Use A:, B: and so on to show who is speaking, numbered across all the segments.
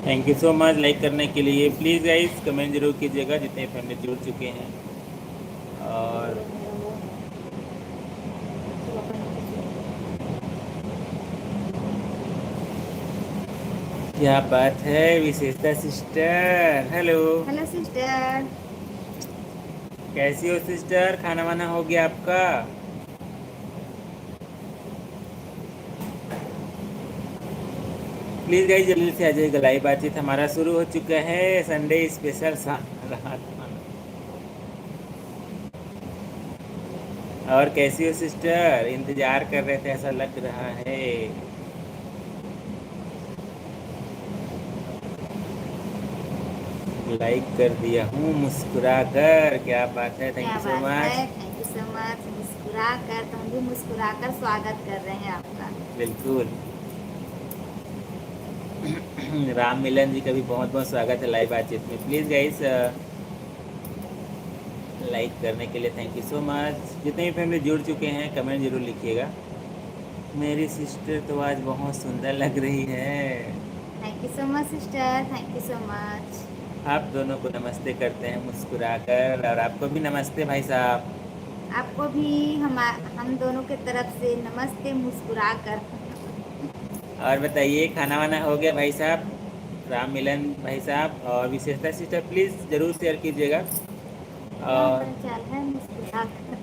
A: Thank you so much like करने के लिए। प्लीज़ गाइस कमेंट जरूर कीजिएगा जितने फैमिली जुड़ चुके हैं। और क्या बात है विशेषता सिस्टर। Hello
B: hello sister.
A: कैसी हो सिस्टर? खाना वाना हो गया आपका? प्लीज़ गाइस जल्दी से आ जाइएगा। लाइव बातचीत हमारा शुरू हो चुका है। संडे स्पेशल रहा। और कैसी हो सिस्टर? इंतजार कर रहे थे ऐसा लग रहा है। लाइक कर दिया हूँ मुस्कुरा कर। क्या बात है, थैंक
B: क्या
A: यू सो
B: बात है,
A: much.
B: Thank you so much. मुस्कुरा कर, तो हम भी मुस्कुरा कर स्वागत कर रहे हैं आपका।
A: बिल्कुल। राम मिलन जी का भी बहुत बहुत स्वागत है लाइव बातचीत में। प्लीज़ गाइस लाइक करने के लिए थैंक यू सो मच। जितने भी फैमिली जुड़ चुके हैं कमेंट जरूर लिखिएगा। मेरी सिस्टर तो आज बहुत सुंदर लग रही है।
B: Thank you so much sister, thank you so much.
A: आप दोनों को नमस्ते करते हैं मुस्कुरा कर। और आपको भी नमस्ते भाई साहब।
B: आपको भी हम दोनों के तरफ से नमस्ते मुस्कुरा कर।
A: और बताइए खाना वाना हो गया भाई साहब? राम मिलन भाई साहब और विशेषता सिस्टर प्लीज़ ज़रूर शेयर कीजिएगा।
B: क्या
A: और
B: हाल चाल है मुस्कुरा कर?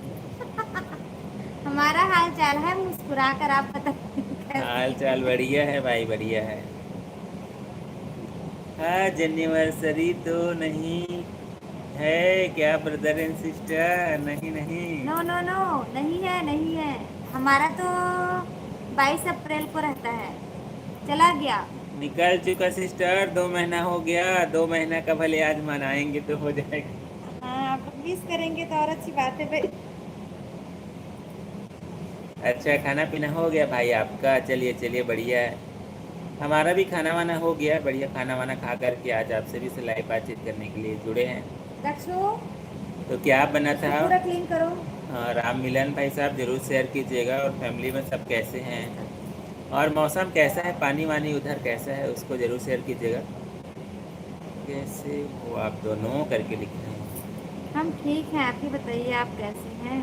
B: हमारा हाल चाल है मुस्कुरा कर, आप बताइए
A: हाल
B: कैसे
A: चाल
B: हैं?
A: बढ़िया है भाई, बढ़िया है। आज एनिवर्सरी तो नहीं है क्या ब्रदर एंड सिस्टर? नहीं नहीं।
B: नो नो नो, नहीं है नहीं है। हमारा तो 22 अप्रैल को रहता है, चला गया।
A: निकल चुका सिस्टर, 2 महीना हो गया। 2 महीना का भले आज मनाएंगे तो हो जाएगा।
B: हाँ, आप लोग मिस करेंगे तो और अच्छी बात है भाई।
A: अच्छा खाना पीना हो गया भाई आपका? चलिए चलिए बढ़िया है। हमारा भी खाना वाना हो गया। बढ़िया खाना वाना खा करके आज आपसे भी लाइव बातचीत करने के लिए जुड़े हैं।
B: दक्षु,
A: तो क्या बना
B: इसको
A: था?
B: पूरा क्लीन करो।
A: हाँ, राम मिलन भाई साहब ज़रूर शेयर कीजिएगा। और फैमिली में सब कैसे हैं? और मौसम कैसा है? पानी वानी उधर कैसा है उसको ज़रूर शेयर कीजिएगा। कैसे हो आप दोनों करके लिख रहे हैं।
B: हम ठीक हैं, आप ही बताइए आप कैसे हैं?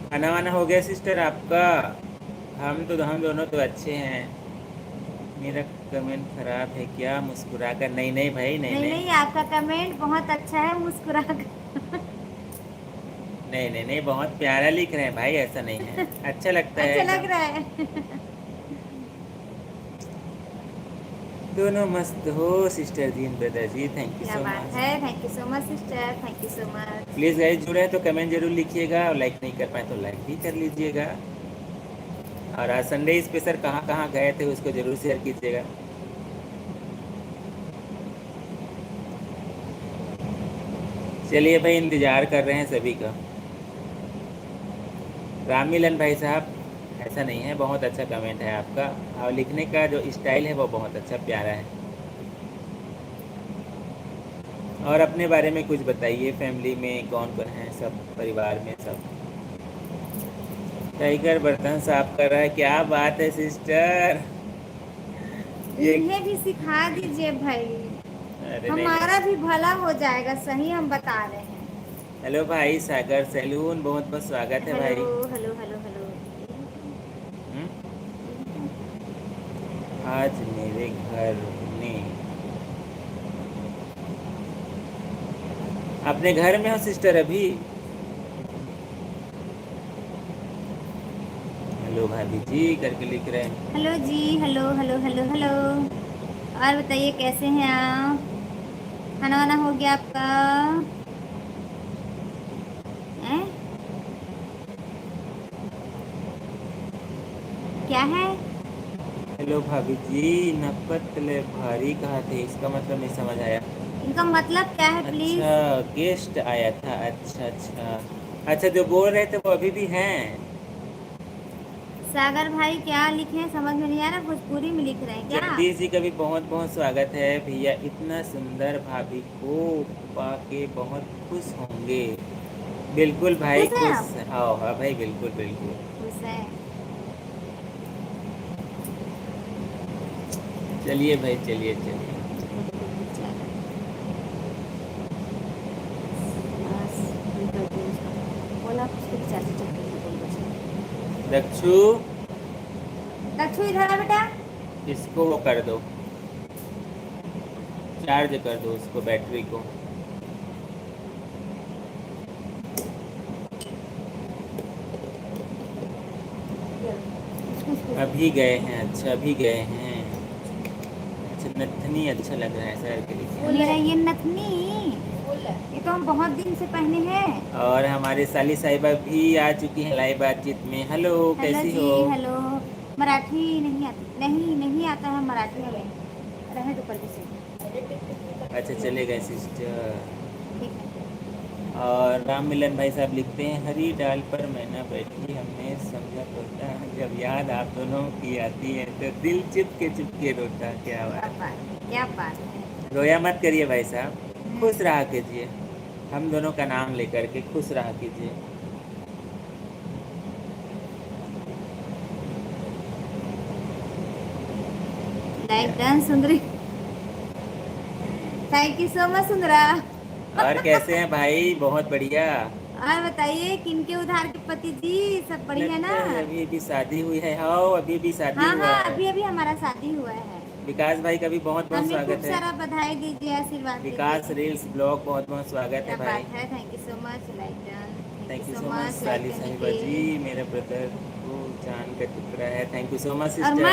A: खाना वाना हो गया सिस्टर आपका? हम दोनों तो अच्छे हैं। मेरा कमेंट खराब है क्या? मुस्कुरा कर। नहीं नहीं भाई, नहीं
B: नहीं
A: नहीं।
B: नहीं, आपका कमेंट बहुत अच्छा है मुस्कुरा कर।
A: नहीं नहीं नहीं, बहुत प्यारा लिख रहे हैं भाई, ऐसा नहीं है। अच्छा लगता है
B: अच्छा लग
A: एकदम।
B: रहा है।
A: दोनों मस्त हो sister ji brother ji, thank you
B: क्या
A: सो
B: बात
A: मच।
B: है, thank you so much sister, thank you so much.
A: Please guys जुड़े हैं तो कमेंट जरूर लिखिएगा। और लाइक नहीं कर पाए तो लाइक भी कर लीजिएगा। और आज संडे स्पेशल कहाँ कहाँ गए थे उसको ज़रूर शेयर कीजिएगा। चलिए भाई इंतज़ार कर रहे हैं सभी का। राम मिलन भाई साहब ऐसा नहीं है, बहुत अच्छा कमेंट है आपका। और लिखने का जो स्टाइल है वो बहुत अच्छा प्यारा है। और अपने बारे में कुछ बताइए। फैमिली में कौन कौन है? सब परिवार में सब। टाइगर बर्तन साफ कर रहा है। क्या बात है सिस्टर? ये
B: इन्हें भी सिखा दीजिए भाई,
A: अरे नहीं नहीं।
B: हमारा भी भला हो जाएगा। सही हम बता रहे हैं।
A: हेलो भाई सागर सैलून, बहुत बहुत स्वागत है
B: हेलो
A: भाई।
B: Hello hello hello.
A: हम्म? आज मेरे घर में अपने घर में हो सिस्टर अभी? हेलो भाभी जी करके लिख रहे हैं।
B: हेलो जी, हेलो हेलो हेलो हेलो। और बताइए कैसे हैं आप? खाना वाना हो गया आपका? हैं? क्या है?
A: हेलो भाभी जी। नपतले भारी कहा थे, इसका मतलब नहीं समझ आया।
B: इनका मतलब क्या है
A: अच्छा
B: प्लीज?
A: गेस्ट आया था। अच्छा अच्छा। अच्छा जो बोल रहे थे वो अभी भी हैं?
B: सागर भाई क्या लिखे हैं समझ में नहीं आ रहा, भोजपुरी में लिख रहे हैं क्या?
A: जगदीश जी का भी बहुत बहुत स्वागत है भैया। इतना सुंदर भाभी को पाके बहुत खुश होंगे। बिल्कुल भाई
B: खुश हैं
A: खुश।
B: आप?
A: हाँ हाँ भाई, बिल्कुल बिल्कुल।
B: खुश है।
A: चलिए भाई, चलिए चलिए।
B: बोला उसके विचार से चल रही है।
A: दक्षु,
B: दक्षु इधर आ बेटा।
A: इसको वो कर दो, चार्ज कर दो उसको, बैटरी को। अभी गए हैं? अच्छा अभी गए हैं। अच्छा, नथनी अच्छा लग रहा है सर के लिए।
B: मेरा ये नथनी, ये तो हम बहुत दिन से पहने हैं।
A: और हमारे साली साहिबा भी आ चुकी हैं लाइव बातचीत में। हेलो,
B: हेलो
A: कैसी
B: जी,
A: हो?
B: हेलो। मराठी नहीं आती, नहीं आता है मराठी हमें। रहे तो कर से
A: अच्छा चले गए सिस्टर।
B: ठीक है।
A: और राम मिलन भाई साहब लिखते हैं, हरी डाल पर मैना बैठी, हमने समझा तोता, जब याद आप दोनों की आती है तो दिल चुप के रोता। क्या
B: क्या
A: बात।
B: बात है, क्या बात है।
A: रोया मत करिए भाई साहब, खुश रहा कीजिए। हम दोनों का नाम लेकर के खुश रहा कीजिए।
B: Like done Sundari. Thank you so much सुंदरा।
A: और कैसे हैं भाई? बहुत बढ़िया।
B: और बताइए किनके उधार के पति जी, सब बढ़िया
A: लगता
B: ना?
A: है अभी अभी शादी हुई है। हाँ अभी अभी शादी
B: हाँ
A: हुआ
B: हाँ,
A: है।
B: अभी अभी हमारा शादी हुआ है।
A: विकास भाई का भी बहुत बहुत
B: हमें खूब
A: स्वागत है।
B: सारा बधाई दीजिए, आशीर्वाद
A: विकास
B: दीजिए।
A: रील्स ब्लॉग बहुत बहुत स्वागत है
B: क्या
A: भाई।
B: बात है, thank you so much like done. Thank
A: thank
B: you
A: you
B: so
A: so much
B: much like
A: साली
B: करने
A: साहिबा
B: के।
A: जी, मेरे ब्रदर को चांद का टुकड़ा है। थैंक यू सो मच
B: और
A: सिस्टर।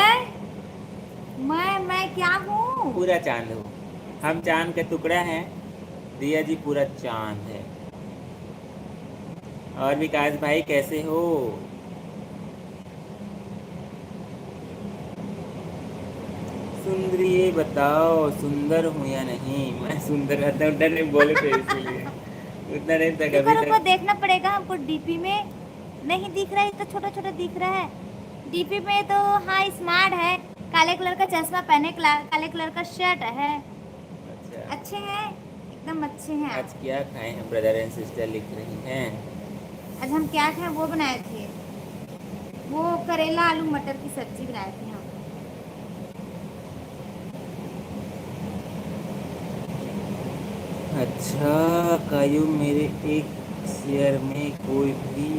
B: मैं क्या हूँ?
A: पूरा चांद हो, हम चांद का टुकड़ा हैं। दिया जी पूरा चांद है। और विकास भाई कैसे हो? सुंदरी ये बताओ, सुंदर हूँ या नहीं? मैं सुंदर रहता हूँ, नहीं बोले थे इसीलिए। उतना नहीं तक
B: रुको
A: अभी
B: रुको,
A: तक।
B: देखना पड़ेगा हमको डीपी में। नहीं दिख रहा है, तो छोटा छोटा दिख रहा है। डीपी में तो हाँ स्मार्ट है। काले कलर का चश्मा पहने, काले कलर का शर्ट है।
A: अच्छा,
B: अच्छे हैं, एकदम अच्छे हैं
A: आज
B: आप।
A: क्या खाए हैं? ब्रदर एंड सिस्टर लिख रही हैं।
B: आज हम क्या खाए वो बनाए थे, वो करेला आलू मटर की सब्जी बनाए थे हम।
A: अच्छा कायू, मेरे एक शेयर में कोई भी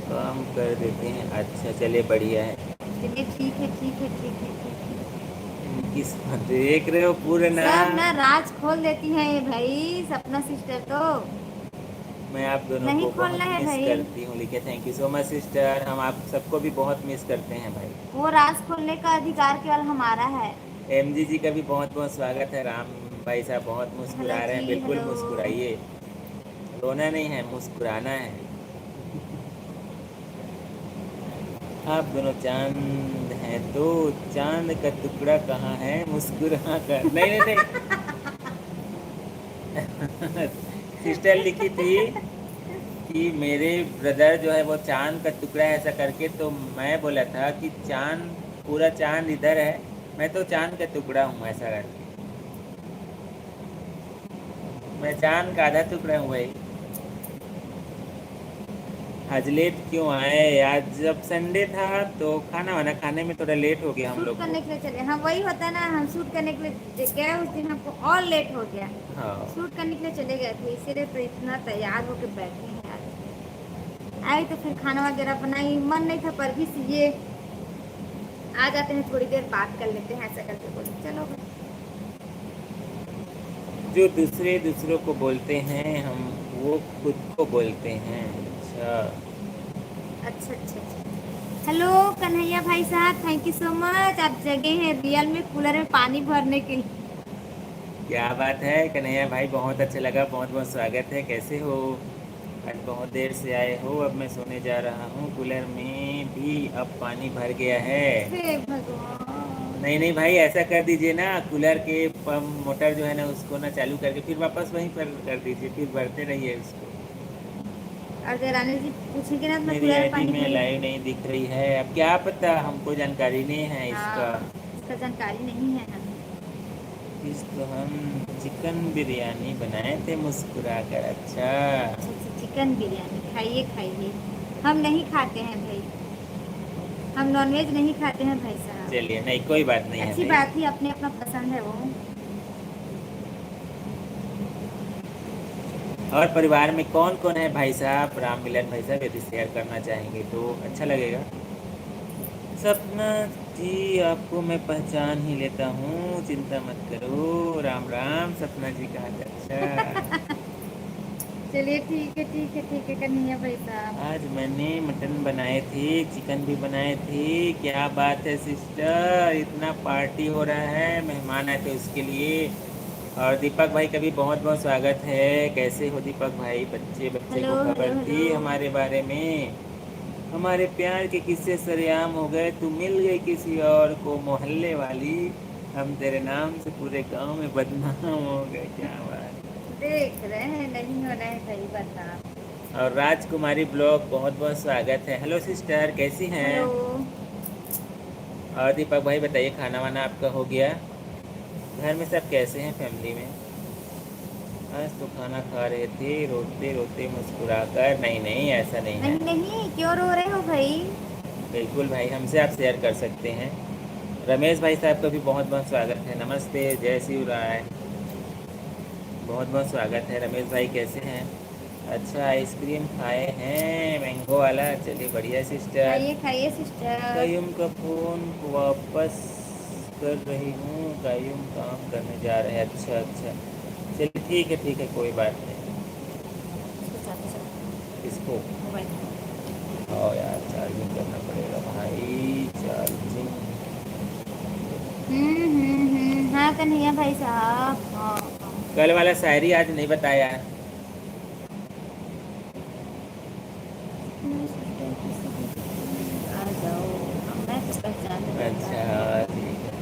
A: काम कर देते हैं। अच्छा चलिए बढ़िया है।
B: चलिए ठीक है ठीक है ठीक है ठीक है।
A: किस देख रहे हो पूरे ना?
B: सब ना राज खोल देती हैं ये भाई, सपना सिस्टर तो।
A: मैं आप दोनों
B: नहीं
A: को बहुत
B: खोलना है
A: मिस
B: भाई।
A: करती हूँ लिखे। Thank you so much sister, हम आप सबको भी बहुत मिस करते हैं भाई।
B: वो राज खोलने का अधिकार केवल हमारा है।
A: एमजी जी का भी बहुत बहुत स्वागत है। राम भाई साहब बहुत
B: हेलो
A: मुस्कुरा रहे हैं,
B: जी,
A: बिल्कुल
B: हेलो।
A: मुस्कुराइए। रोना नहीं है, मुस्कुराना है। आप दोनों चांद हैं तो चांद का टुकड़ा कहाँ है? मुस्कुरा कर। नहीं नहीं नहीं। सिस्टर लिखी थी कि मेरे ब्रदर जो है वो चांद का टुकड़ा है ऐसा करके, तो मैं बोला था कि चांद, पूरा चांद इधर है, मैं तो चांद का टुकड़ा हूँ ऐसा करके। मैं चांद का आधा टुकड़ा हूँ भाई। आज लेट क्यों आए? आज जब संडे था तो खाना वाना खाने में थोड़ा लेट हो गया हम
B: शूट
A: लोग को।
B: करने के लिए चले, हाँ वही होता है ना, हम शूट करने के लिए गए उस दिन, हमको और लेट हो गया।
A: हाँ
B: शूट करने के लिए चले गए थे, इसीलिए तो इतना तैयार होके बैठे हैं आज। आई तो फिर खाना वगैरह बनाई, मन नहीं था पर भी ये आ जाते हैं, थोड़ी देर बात कर लेते हैं ऐसा करके बोले चलो।
A: जो दूसरे दूसरों को बोलते हैं हम वो खुद को बोलते हैं। अच्छा
B: अच्छा अच्छा अच्छा। हेलो कन्हैया भाई साहब, थैंक यू सो मच। आप जगह हैं रियल में कूलर में पानी भरने के लिए।
A: क्या बात है कन्हैया भाई, बहुत अच्छा लगा, बहुत बहुत स्वागत है। कैसे हो? आज बहुत देर से आए हो। अब मैं सोने जा रहा हूँ, कूलर में भी अब पानी भर गया है।
B: हे भगवान।
A: नहीं नहीं भाई, ऐसा कर दीजिए ना, कूलर के पंप मोटर जो है ना उसको ना चालू करके फिर वापस वहीं पर कर दीजिए, फिर भरते रहिए उसको।
B: और देवरानी जी पूछेंगे ना तो मैं
A: मेरी
B: पूरा
A: आईडी
B: पानी
A: में
B: भरी।
A: लाइव नहीं दिख रही है, अब क्या पता, हमको जानकारी नहीं है इसका।
B: हाँ, इसका जानकारी नहीं है हमें।
A: इस तो हम चिकन बिरयानी बनाए थे मुस्कुरा कर। अच्छा,
B: अच्छा अच्छा, चिकन बिरयानी खाइए खाइए। हम नहीं खाते हैं भाई, हम नॉनवेज नहीं खाते हैं भाई साहब।
A: चलिए, नहीं कोई बात नहीं है
B: अच्छी
A: भाई।
B: बात ही, अपने अपना पसंद है वो।
A: और परिवार में कौन कौन है भाई साहब, राम मिलन भाई साहब, यदि शेयर करना चाहेंगे तो अच्छा लगेगा। सपना जी, आपको मैं पहचान ही लेता हूँ, चिंता मत करो। राम राम सपना जी कहा। अच्छा,
B: चलिए ठीक है ठीक है कन्हैया भाई साहब।
A: आज मैंने मटन बनाए थे, चिकन भी बनाए थे। क्या बात है सिस्टर, इतना पार्टी हो रहा है, मेहमान आए थे उसके लिए। और दीपक भाई का भी बहुत बहुत स्वागत है। कैसे हो दीपक भाई? बच्चे बच्चे
B: हेलो
A: को
B: हेलो
A: खबर
B: हेलो।
A: थी हमारे बारे में। हमारे प्यार के किस्से सरेआम हो गए, तू मिल गई किसी और को, मोहल्ले वाली। हम तेरे नाम से पूरे गांव में बदनाम हो गए। क्या बात।
B: देख रहे हैं नहीं हो रहा है, सही बता।
A: और राजकुमारी ब्लॉग बहुत बहुत स्वागत है। हेलो सिस्टर, कैसी
B: हेलो।
A: हैं? और दीपक भाई बताइए, खाना वाना आपका हो गया? घर में सब कैसे हैं, फैमिली में? आज तो खाना खा रहे थे रोते रोते मुस्कुराकर। नहीं नहीं, ऐसा नहीं है।
B: नहीं नहीं, क्यों रो रहे हो भाई?
A: बिल्कुल भाई, हमसे आप शेयर कर सकते हैं। रमेश भाई साहब का भी बहुत बहुत स्वागत है। नमस्ते, जय शिवराय। बहुत बहुत स्वागत है रमेश भाई, कैसे हैं? अच्छा, आइसक्रीम खाए हैं मैंगो वाला, चलिए बढ़िया सिस्टर।
B: खाइए खाइए सिस्टर।
A: कायम का फ़ोन वापस कर रही हूँ, कायम काम करने जा रहे हैं। अच्छा अच्छा, चलिए ठीक है कोई बात नहीं।
B: इसको चाचा चला
A: इसको
B: मोबाइल।
A: और यार चार्जिंग करना पड़ेगा भाई, चार्जिंग।
B: हाँ कन्हैया भाई साहब, हाँ हाँ।
A: कल वाला शायरी आज नहीं बताया।
B: आ जाओ, मैं तो पहचान नहीं
A: अच्छा
B: पाता।
A: ठीक है।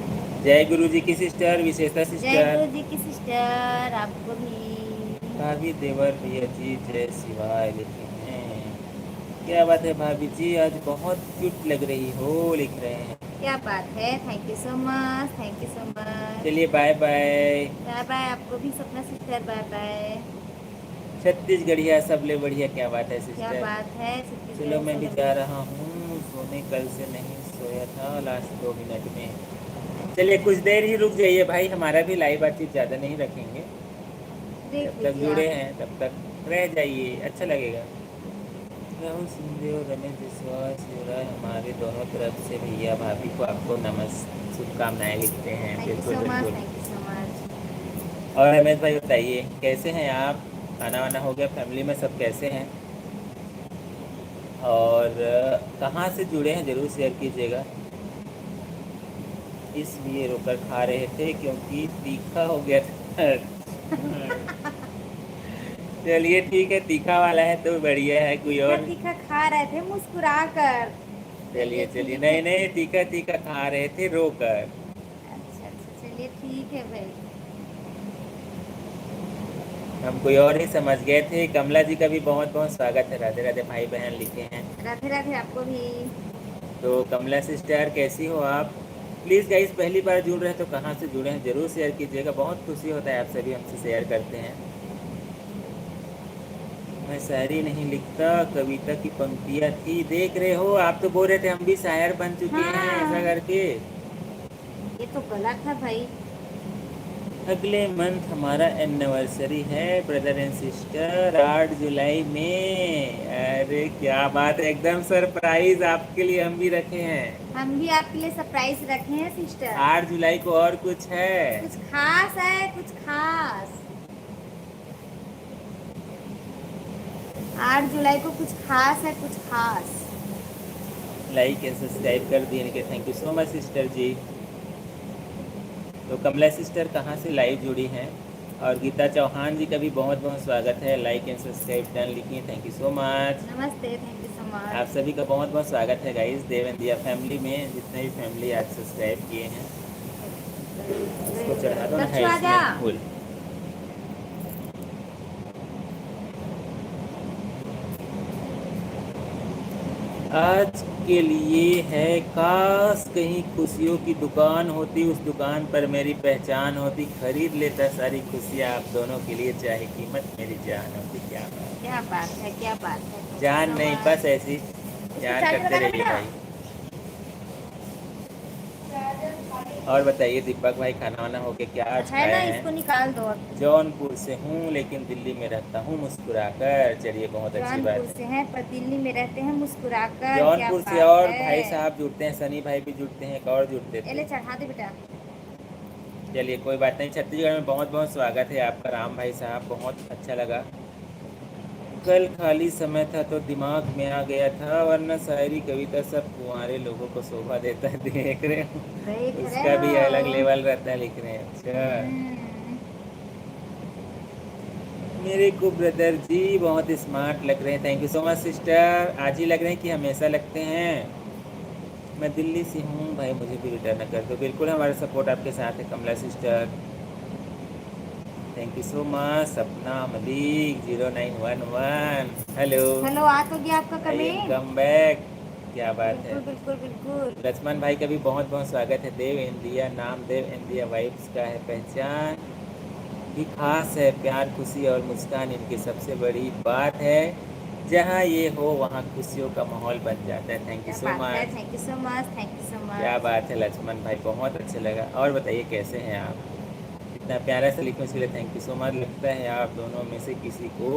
A: जय गुरु जी की सिस्टर, विशेषता
B: जय
A: सिस्टर।
B: गुरु जी की सिस्टर, आपको भी।
A: भाभी देवर भैया जी, जय शिवाय लिखे हैं। क्या बात है भाभी जी, आज बहुत क्यूट लग रही हो, लिख रहे हैं।
B: क्या बात है, thank you so much, thank you so much.
A: चलिए बाय बाय।
B: बाय बाय, आपको भी सपना सिस्टर, बाय बाय।
A: छत्तीसगढ़िया सबले बढ़िया, क्या बात है
B: क्या
A: सिस्टर।
B: बात है, छुट्टी
A: चलो
B: गए
A: मैं भी
B: सब
A: जा
B: बढ़िया।
A: रहा हूँ सोने, कल से नहीं सोया था, लास्ट 2 मिनट में। चलिए कुछ देर ही रुक जाइए भाई, हमारा भी लाइव बातचीत ज़्यादा नहीं रखेंगे।
B: देख
A: जब तक
B: लीजिए
A: जुड़े
B: आप।
A: हैं तब तक रह जाइए, अच्छा लगेगा। राहुल सिंहदेव, रमेश विश्वास, युवराज, हमारे दोनों तरफ से भैया भाभी को आपको शुभकामनाएं लिखते हैं।
B: थैंक यू
A: बिल्कुल
B: सो मच,
A: बिल्कुल।
B: Thank you so much.
A: और रमेश भाई बताइए, कैसे हैं आप? खाना वाना हो गया? फैमिली में सब कैसे हैं? और कहाँ से जुड़े हैं ज़रूर शेयर कीजिएगा। इसलिए रोकर खा रहे थे क्योंकि तीखा हो गया था। चलिए ठीक है, तीखा वाला है तो बढ़िया है, कोई
B: तीखा
A: और।
B: तीखा खा रहे थे मुस्कुरा कर।
A: चलिए
B: चलिए
A: चलिए,
B: ठीक है।
A: नहीं नहीं, तीखा तीखा खा रहे थे रोकर।
B: अच्छा अच्छा, चलिए ठीक है भाई।
A: हम कोई और ही समझ गए थे। कमला जी का भी बहुत बहुत स्वागत है। राधे राधे भाई बहन लिखे हैं।
B: राधे राधे आपको भी।
A: तो कमला सिस्टर कैसी हो आप? प्लीज़ गाइस, पहली बार जुड़ रहे हैं तो कहाँ से जुड़े हैं ज़रूर शेयर कीजिएगा, बहुत खुशी होता है आप सभी हमसे शेयर करते हैं। मैं शायरी नहीं लिखता, कविता की पंक्तियाँ थी, देख रहे हो आप तो बोल रहे थे हम भी शायर बन चुके हैं ऐसा
B: हाँ,
A: करके।
B: ये तो गलत है भाई।
A: अगले मंथ हमारा एनिवर्सरी है ब्रदर एंड सिस्टर, 8 जुलाई में। अरे क्या बात है, एकदम सरप्राइज आपके लिए हम भी रखे हैं।
B: हम भी आपके लिए सरप्राइज रखे हैं सिस्टर।
A: 8 जुलाई को और कुछ है?
B: कुछ खास है, कुछ खास। 8 जुलाई को कुछ खास है, कुछ खास।
A: लाइक एंड सब्सक्राइब कर दिए कि thank you so much sister ji. तो कमला सिस्टर कहाँ से लाइव जुड़ी हैं? और गीता चौहान जी का भी बहुत बहुत स्वागत है। लाइक एंड सब्सक्राइब डन लिखिए, थैंक यू सो मच।
B: नमस्ते, थैंक यू सो
A: आप
B: मच।
A: सभी का बहुत बहुत स्वागत है गाइस, देव एंड दिया फैमिली में, जितने भी फैमिली आज सब्सक्राइब किए हैं। इसको चढ़ा दो ना,
B: दक्षु
A: है
B: आजा।
A: इसमें फूल। आज के लिए है, काश कहीं खुशियों की दुकान होती, उस दुकान पर मेरी पहचान होती, खरीद लेता सारी खुशियाँ आप दोनों के लिए, चाहे कीमत मेरी जान होती। क्या बात,
B: क्या बात है, क्या बात है।
A: जान
B: So
A: नहीं
B: much.
A: बस ऐसी
B: इसको
A: प्यार
B: चार्ज
A: करते
B: लगाना
A: रहिए
B: बेटा।
A: भाई। और बताइए दीपक भाई, खाना वाना हो गया क्या, आज
B: है
A: खाए
B: ना,
A: हैं?
B: इसको निकाल दो।
A: जौनपुर से हूँ लेकिन दिल्ली में रहता हूँ मुस्कुराकर। चलिए बहुत अच्छी बात
B: जौनपुर
A: है।
B: से हैं पर दिल्ली में रहते हैं मुस्कुराकर। क्या
A: जौनपुर से
B: बात
A: और
B: है।
A: भाई साहब जुड़ते हैं, सनी भाई भी जुड़ते हैं, एक और जुड़ते
B: ये
A: थे।
B: ले चढ़ा दे बेटा।
A: चलिए कोई बात नहीं। छत्तीसगढ़ में बहुत बहुत स्वागत है आपका राम भाई साहब, बहुत अच्छा लगा। कल खाली समय था तो दिमाग में आ गया था, वरना शायरी कविता सब कुंवारे लोगों को शोभा देता है। देख रहे हो,
B: देख रहे
A: उसका भी अलग
B: हो।
A: लेवल रहता है लिख रहे हैं। अच्छा,
B: हम्म,
A: मेरे को ब्रदर जी बहुत स्मार्ट लग रहे हैं। Thank you so much sister. आज ही लग रहे हैं कि हमेशा लगते हैं। मैं दिल्ली से हूँ भाई, मुझे भी रिटर्न कर दो। बिल्कुल हमारा सपोर्ट आपके साथ है Kamla sister. Thank you so much. Sapna Malik 0911 hello,
B: hello, आ तो गया आपका
A: I am
B: comment.
A: Come back. क्या बात है।
B: बिल्कुल बिल्कुल बिल्कुल।
A: लक्ष्मण भाई का भी बहुत बहुत स्वागत है। देव इंडिया, नाम देव इंडिया वाइब्स का है, पहचान भी खास है। प्यार खुशी और मुस्कान इनकी सबसे बड़ी बात है। जहाँ ये हो वहाँ खुशियों का माहौल बन जाता है। थैंक यू
B: क्या
A: सो
B: बात है।
A: Much.
B: Thank you so much, thank you सो
A: क्या
B: मच।
A: बात है लक्ष्मण भाई, बहुत अच्छा लगा। और बताइए कैसे हैं आप, इतना प्यारा सा लिखने के लिए थैंक यू सो मच। लगता है आप दोनों में से किसी को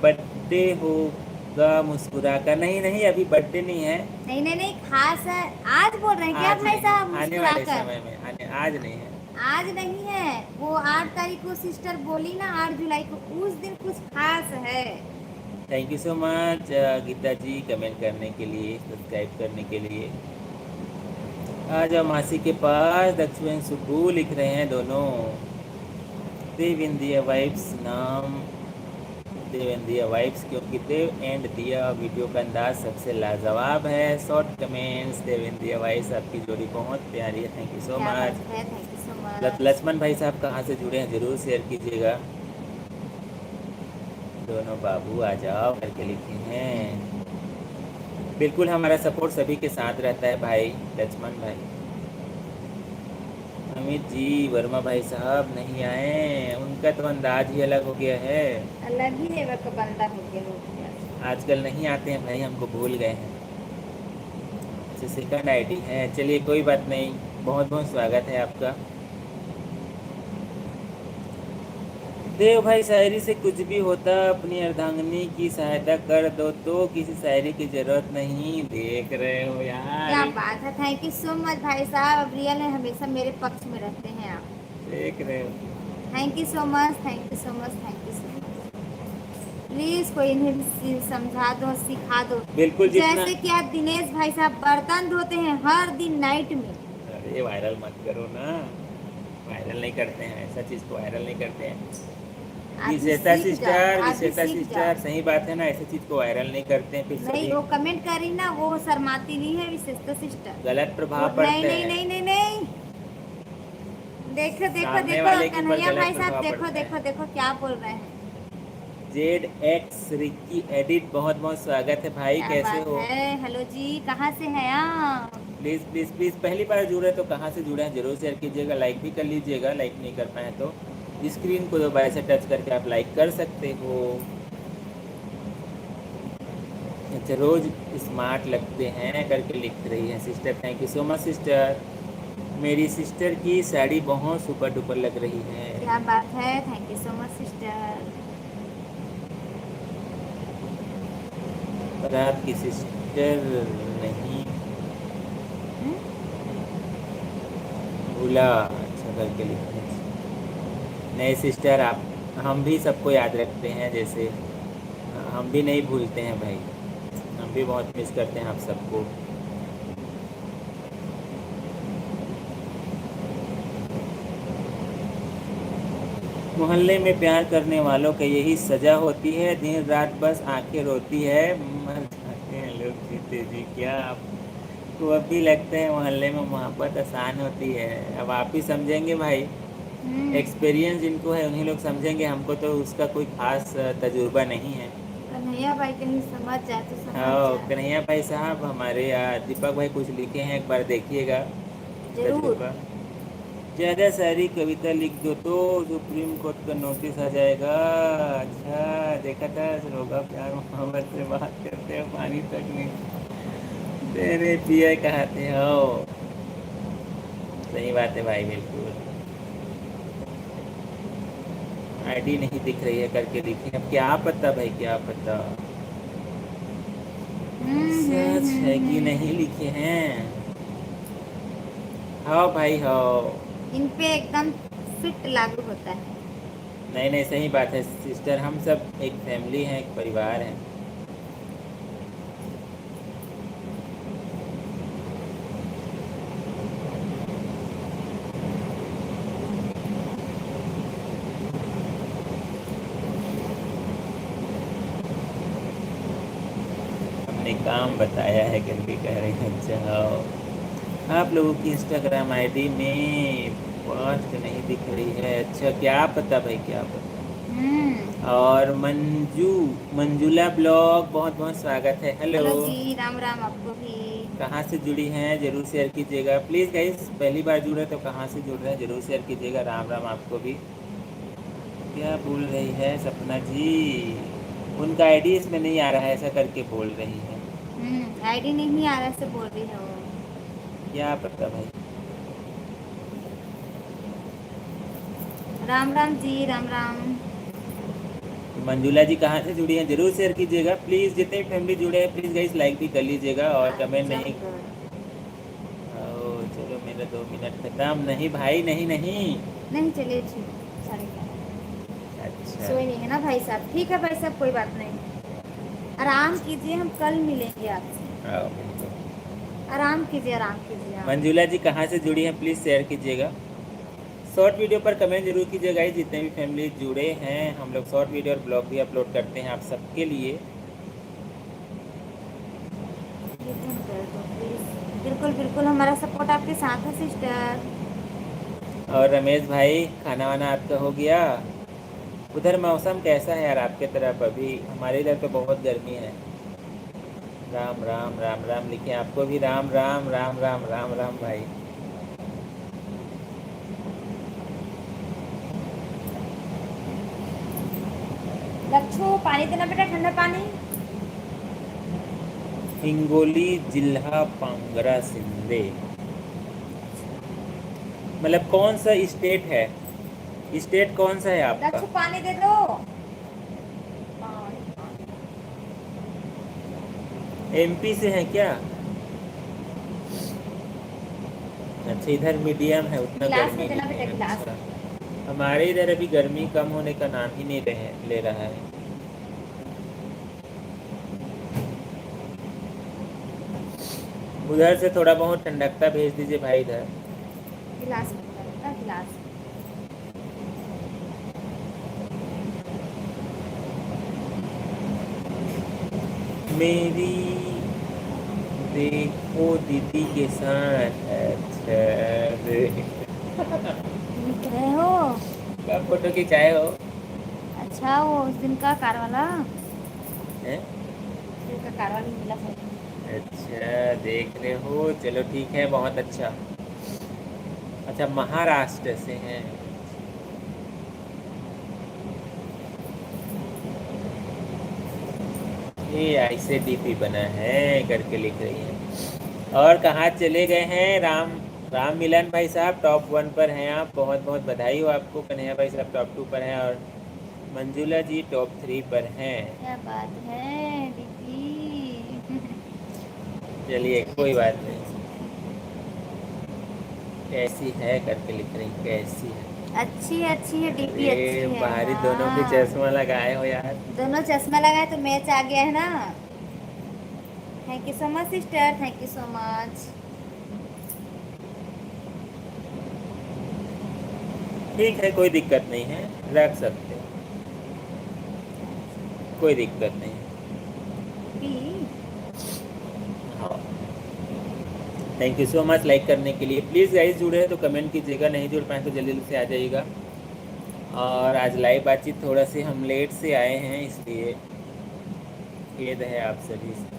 A: बर्थडे होगा मुस्कुरा कर। नहीं नहीं, अभी बर्थडे नहीं है।
B: नहीं नहीं नहीं, खास है। आज बोल रहे हैं क्या
A: आज
B: भाई
A: नहीं है,
B: साहब
A: आने वाले
B: मुस्कुराकर।
A: समय में आज नहीं है।
B: आज नहीं है, वो 8 तारीख को सिस्टर बोली ना, 8 जुलाई को, उस दिन कुछ खास है।
A: Thank you so much Geeta ji, comment करने के लिए, सब्सक्राइब करने के लिए। आज हम मासी के पास दक्षिण सुबू लिख रहे हैं दोनों। देव इंडिया वाइब्स नाम, देव इंडिया वाइब्स, क्योंकि देव एंड दिया वीडियो का अंदाज सबसे लाजवाब है। शॉर्ट कमेंट्स, देव इंडिया वाइब्स आपकी जोड़ी बहुत प्यारी है। थैंक यू सो
B: क्या बात
A: मच।
B: है, thank you so much.
A: Lakshman भाई साहब कहाँ से जुड़े हैं ज़रूर शेयर कीजिएगा। दोनों बाबू आ जाओ करके लिखे हैं। बिल्कुल हमारा सपोर्ट सभी के साथ रहता है भाई लक्ष्मण भाई। अमित जी वर्मा भाई साहब नहीं आए, उनका तो अंदाज ही अलग हो गया है।
B: अलग ही लेवल का बंदा हो गया हो गया।
A: आजकल नहीं आते हैं भाई, हमको भूल गए हैं। अच्छा सेकंड आईडी है, चलिए कोई बात नहीं। बहुत बहुत स्वागत है आपका। देव भाई शायरी से कुछ भी होता, अपनी अर्धांगिनी की सहायता कर दो तो किसी शायरी की जरूरत नहीं। देख रहे हो
B: क्या
A: यार,
B: बात है, थैंक यू सो मच भाई साहब। अब रियल है, हमेशा मेरे पक्ष में रहते हैं आप।
A: देख रहे हो।
B: Thank you so much, thank you so much, thank you so much. Please कोई इन्हें समझा दो, सिखा दो।
A: बिल्कुल जितना,
B: जैसे कि आप दिनेश भाई साहब बर्तन धोते हैं हर दिन नाइट में।
A: अरे वायरल मत करो ना, वायरल नहीं करते हैं, ऐसा चीज़ को वायरल नहीं करते हैं।
B: आप भी सीख जाओ, आप भी
A: विशेषता
B: सीख जाओ।
A: सिस्टर सही बात है ना, ऐसी चीज़ को वायरल नहीं करते हैं फिर
B: नहीं,
A: सभी
B: वो कमेंट करी ना, वो शर्माती नहीं है विशेषता सिस्टर।
A: गलत
B: वो
A: प्रभाव
B: नहीं
A: पड़ते
B: नहीं
A: हैं।
B: नहीं नहीं नहीं। देखो देखो
A: सामने
B: देखो
A: वाले के ऊपर
B: कन्हैया
A: गलत
B: भाई साहब,
A: प्रभाव
B: देखो
A: पड़ता
B: देखो
A: है।
B: देखो क्या बोल रहे हैं।
A: जेड एक्स रिक्की एडिट, बहुत बहुत स्वागत है भाई,
B: क्या
A: कैसे
B: बात
A: हो?
B: है। हेलो जी, कहाँ से हैं आप।
A: प्लीज़ प्लीज़ प्लीज़, पहली बार जुड़े तो कहाँ से जुड़े हैं ज़रूर शेयर कीजिएगा, लाइक भी कर लीजिएगा। लाइक नहीं कर पाए तो स्क्रीन को दोबारा से टच करके आप लाइक कर सकते हो। अच्छा, रोज़ स्मार्ट लगते हैं करके लिख रही है sister. Thank you so much sister. मेरी सिस्टर की साड़ी बहुत सुपर डुपर लग रही है।
B: क्या बात है, thank you so much sister.
A: पर आपकी सिस्टर नहीं भूला, अच्छा करके लिखते हैं। नहीं सिस्टर, आप, हम भी सबको याद रखते हैं, जैसे हम भी नहीं भूलते हैं भाई, हम भी बहुत मिस करते हैं आप सबको। मोहल्ले में प्यार करने वालों का यही सजा होती है, दिन रात बस आंखें रोती है, मर जाते हैं लोग जीते जी। क्या आपको अब भी लगता है मोहल्ले में मोहब्बत आसान होती है? अब आप ही समझेंगे भाई, एक्सपीरियंस जिनको है उन्हीं लोग समझेंगे, हमको तो उसका कोई खास तजुर्बा नहीं है।
B: कन्हैया भाई कहीं समझ जाए तो समझ
A: हाँ
B: जाए।
A: कन्हैया भाई साहब हमारे यहाँ दीपक भाई कुछ लिखे हैं, एक बार देखिएगा
B: जरूर।
A: तजुर्बा। ज़्यादा सारी कविता लिख दो तो सुप्रीम कोर्ट का नोटिस आ जाएगा। अच्छा देखा था रोगा प्यार मोहब्बत से बात करते हो पानी तक नहीं तेरे पिया कहते हो। सही बात है भाई बिल्कुल। आईडी नहीं दिख रही है करके लिखी, अब क्या पता भाई क्या पता सच है कि नहीं लिखे हैं। हाँ भाई हाँ।
B: इन पे एकदम फिट लागू होता है।
A: नहीं नहीं सही बात है सिस्टर, हम सब एक फैमिली हैं, एक परिवार है। हमने काम बताया है करके कह रहे हैं। अच्छा हाँ। आप लोगों की इंस्टाग्राम आईडी में पोस्ट नहीं दिख रही है। अच्छा क्या पता भाई क्या पता। और मंजुला ब्लॉग बहुत बहुत स्वागत है। हेलो
B: हेलो जी, राम राम आपको भी।
A: कहाँ से जुड़ी हैं जरूर शेयर कीजिएगा प्लीज़ गाइस, पहली बार जुड़े तो कहाँ से जुड़ रहे हैं जरूर शेयर कीजिएगा। राम राम आपको भी। क्या बोल रही है सपना जी, उनका आईडी इसमें नहीं आ रहा है ऐसा करके बोल रही है।
B: आईडी नहीं आ रहा से बोल रही है वो।
A: क्या पता भाई।
B: राम राम जी, राम राम।
A: मंजुला जी कहाँ से जुड़ी हैं जरूर शेयर कीजिएगा प्लीज़। जितने भी फैमिली जुड़े हैं प्लीज़ गाइस लाइक भी कर लीजिएगा और कमेंट नहीं। ओ चलो मेरा 2 मिनट खत्म। नहीं भाई नहीं नहीं।
B: नहीं चलिए ठीक, 11:30।
A: अच्छा
B: सोए नहीं है ना भाई साहब? ठीक है भाई साहब, कोई बात नहीं, आराम कीजिए, हम कल मिलेंगे आपसे।
A: आओ बिल्कुल।
B: आराम कीजिए, आराम कीजिए आप।
A: मंजुला जी कहाँ से जुड़ी हैं प्लीज़ शेयर कीजिएगा। शॉर्ट वीडियो पर कमेंट जरूर कीजिएगा गाइस, जितने भी फैमिली जुड़े हैं हम लोग शॉर्ट वीडियो और ब्लॉग भी अपलोड करते हैं आप सबके लिए।
B: बिल्कुल बिल्कुल, हमारा सपोर्ट आपके साथ है सिस्टर।
A: और रमेश भाई खाना वाना आपका हो गया? उधर मौसम कैसा है यार आपके तरफ? अभी हमारे इधर तो बहुत गर्मी है। राम राम राम राम लिखे आपको भी राम राम राम राम राम राम भाई।
B: लच्छू पानी देना बेटा, ठंडा पानी।
A: हिंगोली जिला पांगरा सिंधे, मतलब कौन सा स्टेट है? स्टेट कौन सा है आपका?
B: लच्छू पानी दे दो।
A: एमपी से है क्या? अच्छा इधर मीडियम है, उतना
B: गिलास
A: गर्मी
B: में देना
A: नहीं
B: बेटा,
A: है।
B: गिलास।
A: अच्छा हमारे इधर अभी गर्मी कम होने का नाम ही नहीं ले रहा है। उधर से थोड़ा बहुत ठंडकता भेज दीजिए भाई इधर।
B: गिलास में देना बेटा, गिलास।
A: मेरी देखो दीदी के साथ। अच्छा
B: लिख रहे हो?
A: क्या फोटो खिंचाए हो?
B: अच्छा वो उस दिन का कार वाला,
A: हैं?
B: उस दिन का कार वाला मिला फोटो।
A: अच्छा देख रहे हो, चलो ठीक है बहुत अच्छा। अच्छा महाराष्ट्र से हैं। ये ऐसे डीपी बना है करके लिख रही हैं। और कहाँ चले गए हैं राम मिलन भाई साहब? टॉप 1 पर हैं आप, बहुत बहुत बधाई हो आपको। कन्हैया भाई साहब टॉप 2 पर हैं और मंजुला जी टॉप 3 पर हैं।
B: क्या बात है दीदी।
A: चलिए कोई बात नहीं। कैसी है करके लिख रही, कैसी है?
B: अच्छी अच्छी है डीपी, अच्छी
A: ये
B: है।
A: बाहरी दोनों भी
B: हाँ।
A: चश्मा लगाए हो यार।
B: दोनों चश्मा लगाए तो मैच आ गया है ना। Thank you so much sister, thank you so much.
A: ठीक है कोई दिक्कत नहीं है, रख सकते हो, कोई दिक्कत नहीं है। हाँ thank you so much like करने के लिए। प्लीज़ गाइस जुड़े हैं तो कमेंट कीजिएगा, नहीं जुड़ पाए तो जल्दी जल्दी से आ जाइएगा। और आज लाइव बातचीत थोड़ा सी हम लेट से आए हैं इसलिए खेद है आप सभी से।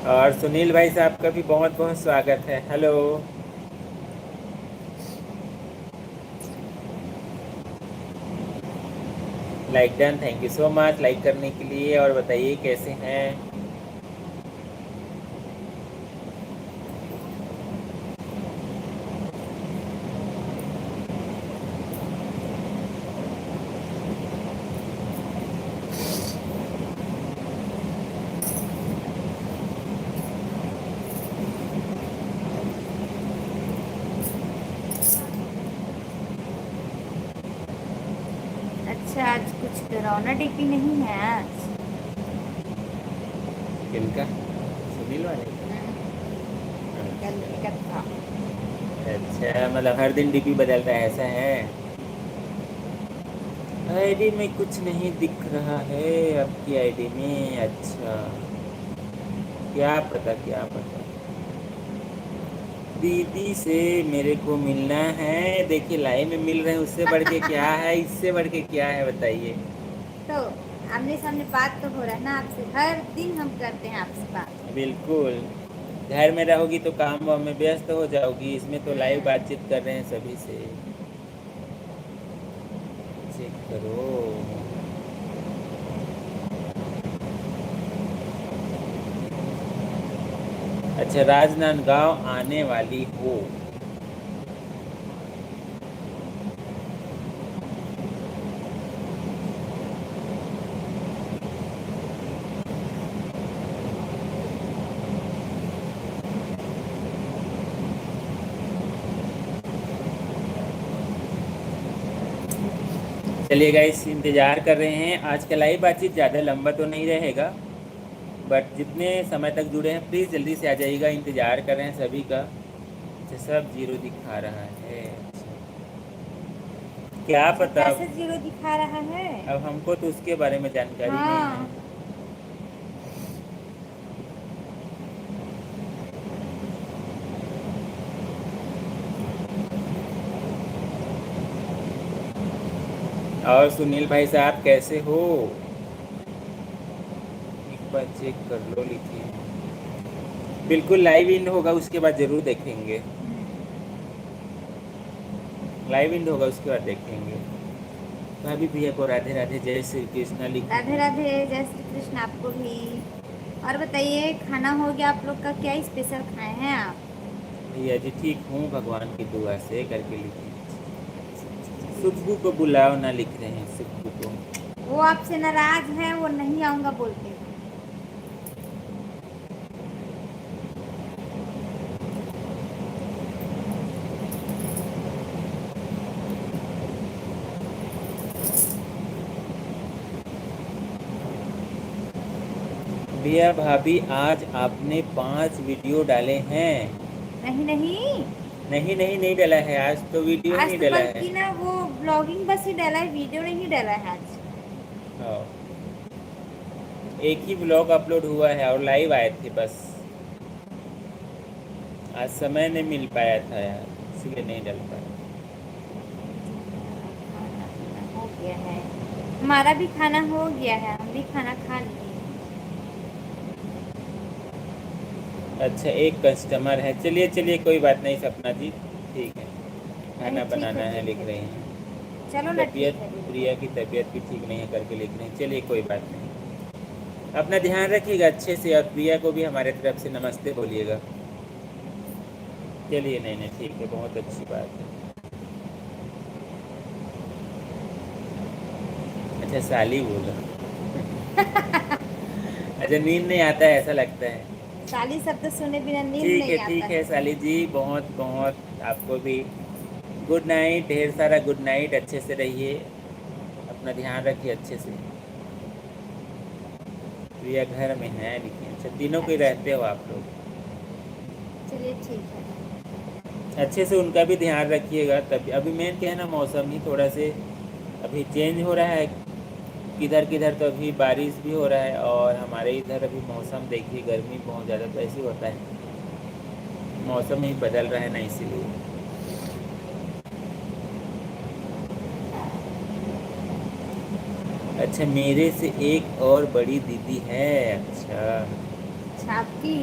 A: और सुनील भाई साहब का भी बहुत बहुत स्वागत है। Hello. Like done, thank you so much like करने के लिए। और बताइए कैसे हैं।
B: अच्छा, आज कुछ डरावना डीपी नहीं है आज।
A: किनका? सुनील वाले का?
B: कल का था।
A: अच्छा, मतलब हर दिन डीपी बदलता है, ऐसा है। आईडी में कुछ नहीं दिख रहा है आपकी आईडी में। अच्छा, क्या पता क्या पता। दीदी से मेरे को मिलना है। देखिए लाइव में मिल रहे हैं, उससे बढ़ के क्या है, इससे बढ़ के क्या है बताइए।
B: तो आमने सामने बात तो हो रहा है ना आपसे, हर दिन हम करते हैं आपसे बात।
A: बिल्कुल। घर में रहोगी तो काम वाम में व्यस्त हो जाओगी, इसमें तो लाइव बातचीत कर रहे हैं सभी से। चेक करो। अच्छा, राजनांदगांव आने वाली हो। चलिए गाइस, इंतज़ार कर रहे हैं। आज का लाइव बातचीत ज़्यादा लंबा तो नहीं रहेगा, बट जितने समय तक जुड़े हैं प्लीज़ जल्दी से आ जाइएगा। इंतज़ार कर रहे हैं सभी का। अच्छा, सब जीरो दिखा रहा है। क्या
B: अच्छा,
A: पता
B: कैसे जीरो दिखा रहा है?
A: अब हमको तो उसके बारे में जानकारी नहीं है।
B: हाँ।
A: और सुनील भाई साहब कैसे हो? एक बार चेक कर लो, लिखिए। बिल्कुल लाइव इन होगा, उसके बाद ज़रूर देखेंगे। लाइव इन होगा उसके बाद देखेंगे। भाभी भैया को राधे राधे, जय श्री कृष्णा लिखिए।
B: राधे राधे, जय श्री कृष्ण आपको भी। और बताइए, खाना हो गया आप लोग का? क्या स्पेशल खाए हैं आप?
A: भैया जी ठीक हूँ, भगवान की दुआ से, करके लिखिए। सुब्बू को बुलाओ ना, लिख रहे हैं सुब्बू को।
B: वो आपसे नाराज है, वो नहीं आऊंगा बोलते हैं।
A: भैया भाभी आज आपने 5 वीडियो डाले हैं।
B: नहीं नहीं,
A: नहीं नहीं, नहीं डाला है, आज तो वीडियो ही
B: आज
A: नहीं
B: तो
A: डाला है।
B: बल्कि ना वो ब्लॉगिंग बस ही डाला है, वीडियो नहीं डाला है आज।
A: हाँ, एक ही ब्लॉग अपलोड हुआ है और लाइव आए थे बस। आज समय नहीं मिल पाया था यार, इसलिए नहीं डाल पाया।
B: खाना पीना हो गया है, हमारा भी खाना हो गया है, हम भी खाना खा लिए।
A: अच्छा, एक कस्टमर है। चलिए चलिए, कोई बात नहीं सपना जी, ठीक है। खाना
B: ठीक
A: बनाना है,
B: ठीक
A: लिख
B: है,
A: रहे
B: ठीक
A: हैं।
B: है। चलो ना,
A: तबीयत,
B: ठीक है दीदी।
A: प्रिया की तबीयत भी ठीक नहीं है, करके लिख रहे हैं। चलिए कोई बात नहीं, अपना ध्यान रखिएगा अच्छे से। और प्रिया को भी हमारे तरफ से नमस्ते बोलिएगा। चलिए, नहीं नहीं ठीक है, बहुत अच्छी बात है। अच्छा, साली बोलो। अच्छा, नींद नहीं आता है ऐसा लगता है।
B: साली शब्द सुने बिना नींद नहीं आता
A: ठीक
B: है।
A: है साली जी, बहुत बहुत आपको भी गुड नाइट, ढेर सारा गुड नाइट। अच्छे से रहिए, अपना ध्यान रखिए अच्छे से। प्रिया घर में है, लेकिन अच्छा तीनों के
B: अच्छा,
A: रहते हो आप लोग।
B: चलिए ठीक है।
A: अच्छे से उनका भी ध्यान रखिएगा। तभी अभी मेन क्या है ना, मौसम ही थोड़ा से अभी चेंज हो रहा है। किधर किधर तो अभी बारिश भी हो रहा है, और हमारे इधर अभी मौसम देखिए गर्मी बहुत ज़्यादा, तो ऐसे ही होता है, मौसम ही बदल रहा है ना, इसीलिए। अच्छा, मेरे से एक और बड़ी दीदी है। अच्छा,
B: छापी।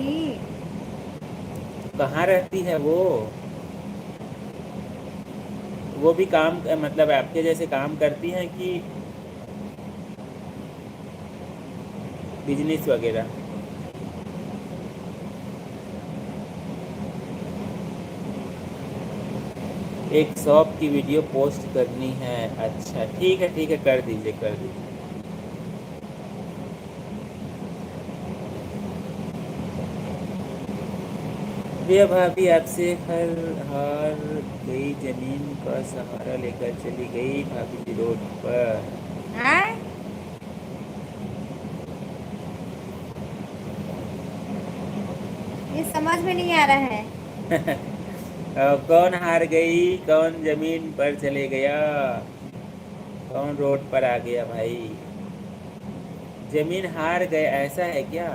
A: कहाँ रहती है वो? वो भी काम मतलब आपके जैसे काम करती हैं कि बिजनेस वगैरह? एक शॉप की वीडियो पोस्ट करनी है। अच्छा, ठीक है, कर दीजिए, कर दीजिए। भैया भाभी आपसे हर हार गई, जमीन का सहारा लेकर चली गई भाभी जी रोड पर।
B: हाँ, ये समझ में नहीं आ रहा है।
A: कौन हार गई, कौन जमीन पर चले गया, कौन रोड पर आ गया भाई? जमीन हार गए, ऐसा है क्या?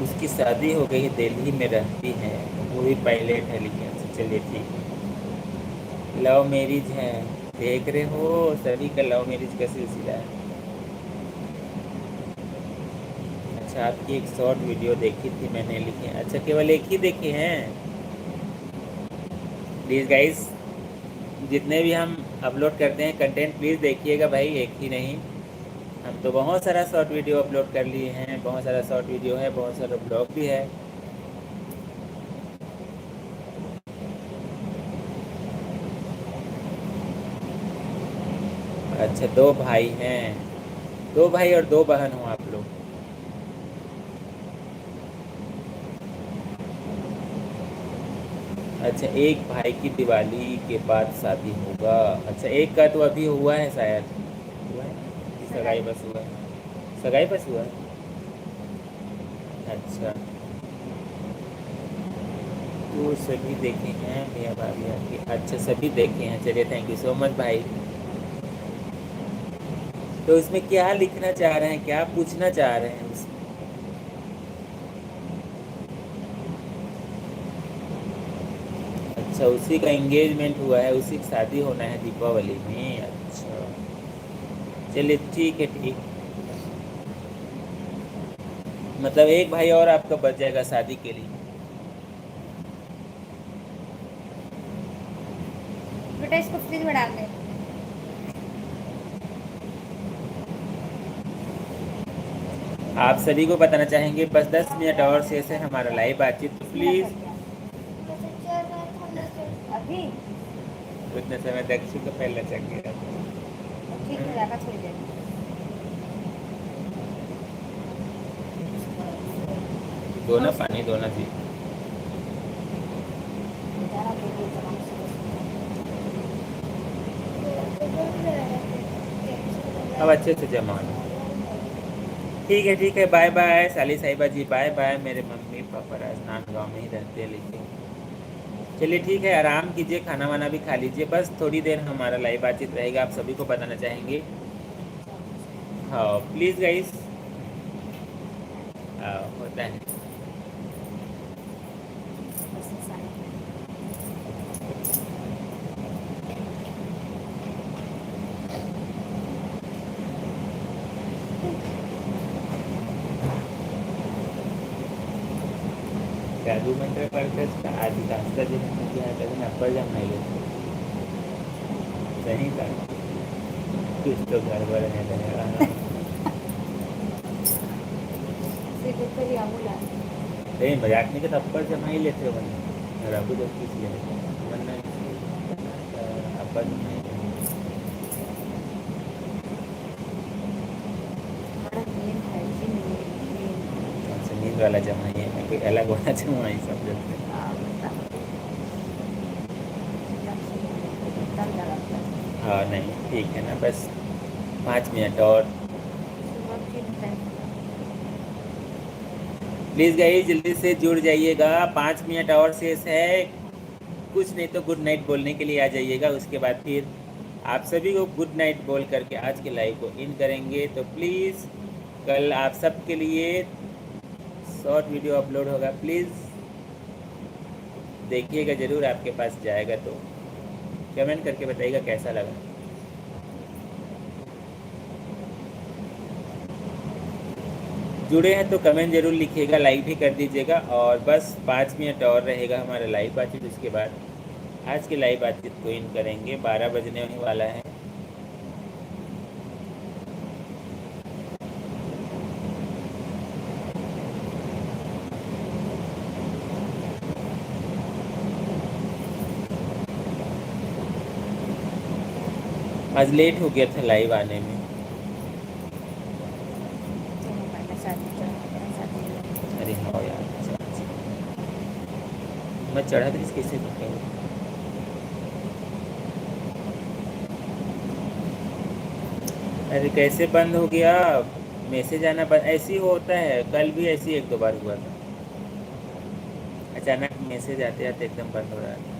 A: उसकी शादी हो गई, दिल्ली में रहती है, वो भी पायलट है, लेकिन अच्छा, चलिए ठीक। लव मैरिज है, देख रहे हो सभी का लव मैरिज का सिलसिला है। अच्छा, आपकी एक शॉर्ट वीडियो देखी थी मैंने, लिखी। अच्छा, केवल एक ही देखे हैं? प्लीज़ गाइस, जितने भी हम अपलोड करते हैं कंटेंट, प्लीज़ देखिएगा भाई, एक ही नहीं। हम तो बहुत सारा शॉर्ट वीडियो अपलोड कर लिए हैं, बहुत सारा शॉर्ट वीडियो है, बहुत सारा ब्लॉग भी है। अच्छा, दो भाई हैं, दो भाई और दो बहन हो आप लोग? अच्छा, एक भाई की दिवाली के बाद शादी होगा। अच्छा, एक का तो अभी हुआ है शायद, हुआ है कि सगाई बस हुआ है? सगाई बस हुआ है। अच्छा, तो सभी देखे हैं भैया भाभी आपके? अच्छा, सभी देखे हैं, चलिए थैंक यू सो मच भाई। तो इसमें क्या लिखना चाह रहे हैं, क्या पूछना चाह रहे हैं उसमें? अच्छा, उसी का एंगेजमेंट हुआ है, उसी की शादी होना है दीपावली में। अच्छा, चलिए ठीक है, ठीक। मतलब एक भाई और आपका बच जाएगा शादी के लिए।
B: बेटा इसको फ्रिज में डाल दे।
A: आप सभी को बताना चाहेंगे, बस 10 मिनट और शेष है हमारा लाइव बातचीत, तो प्लीज़
B: अभी
A: उतने समय दक्षु को पहले चेक।
B: ठीक हो जाएगा थोड़ी देर में।
A: दो ना, पानी दो ना जी। अब अच्छे से जमा होना। ठीक है, बाय बाय साली साहिबा जी, बाय बाय। मेरे मम्मी पापा राजनांदगांव में ही रहते हैं, लेकिन चलिए ठीक है, आराम कीजिए, खाना वाना भी खा लीजिए, बस थोड़ी देर हमारा लाइव बातचीत रहेगा, आप सभी को बताना चाहेंगे। हाँ प्लीज़ गाइस, होता है। जादू मंत्र करते आधी रास्ता जो किया अपर जम नहीं सही था, कुछ तो गड़बड़ है लगा। नहीं, मजाक नहीं करता, अपर जमा ही लेते हो वरना रघु जब किस लिए वरना अपर जमा ही लेते। अच्छा, नींद वाला जमा ही है, कोई अलग वाला जमा ही सब जगते हैं। हाँ नहीं, ठीक है ना, बस 5 मिनट और। प्लीज़ गाइस जल्दी से जुड़ जाइएगा, 5 मिनट और शेष है। कुछ नहीं तो गुड नाइट बोलने के लिए आ जाइएगा, उसके बाद फिर आप सभी को गुड नाइट बोल करके आज के लाइव को इन करेंगे। तो प्लीज़ कल आप सबके लिए शॉर्ट वीडियो अपलोड होगा, प्लीज़ देखिएगा ज़रूर, आपके पास जाएगा तो कमेंट करके बताइएगा कैसा लगा। जुड़े हैं तो कमेंट ज़रूर लिखिएगा, लाइक भी कर दीजिएगा। और बस 5 मिनट और रहेगा हमारा लाइव बातचीत, उसके बाद आज की लाइव बातचीत को इन करेंगे। 12 बजने ही वाला है। आज लेट हो गया था लाइव आने में। अरे हाँ यार, मैं चढ़ा तो कैसे दिखेंगे। अरे कैसे बंद हो गया, मैसेज आना बंद, ऐसे ही होता है। कल भी ऐसे ही 1-2 बार हुआ था, अचानक मैसेज आते आते एकदम बंद हो रहा था।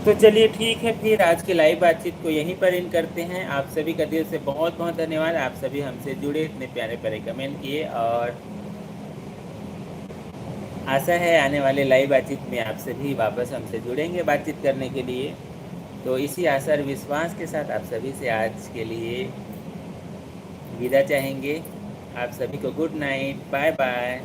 A: तो चलिए ठीक है, फिर आज की लाइव बातचीत को यहीं पर इन करते हैं। आप सभी का दिल से बहुत बहुत धन्यवाद, आप सभी हमसे जुड़े, इतने प्यारे प्यारे कमेंट किए। और आशा है आने वाले लाइव बातचीत में आप सभी वापस हमसे जुड़ेंगे बातचीत करने के लिए। तो इसी आशा और विश्वास के साथ आप सभी से आज के लिए विदा चाहेंगे। आप सभी को गुड नाइट, बाय बाय।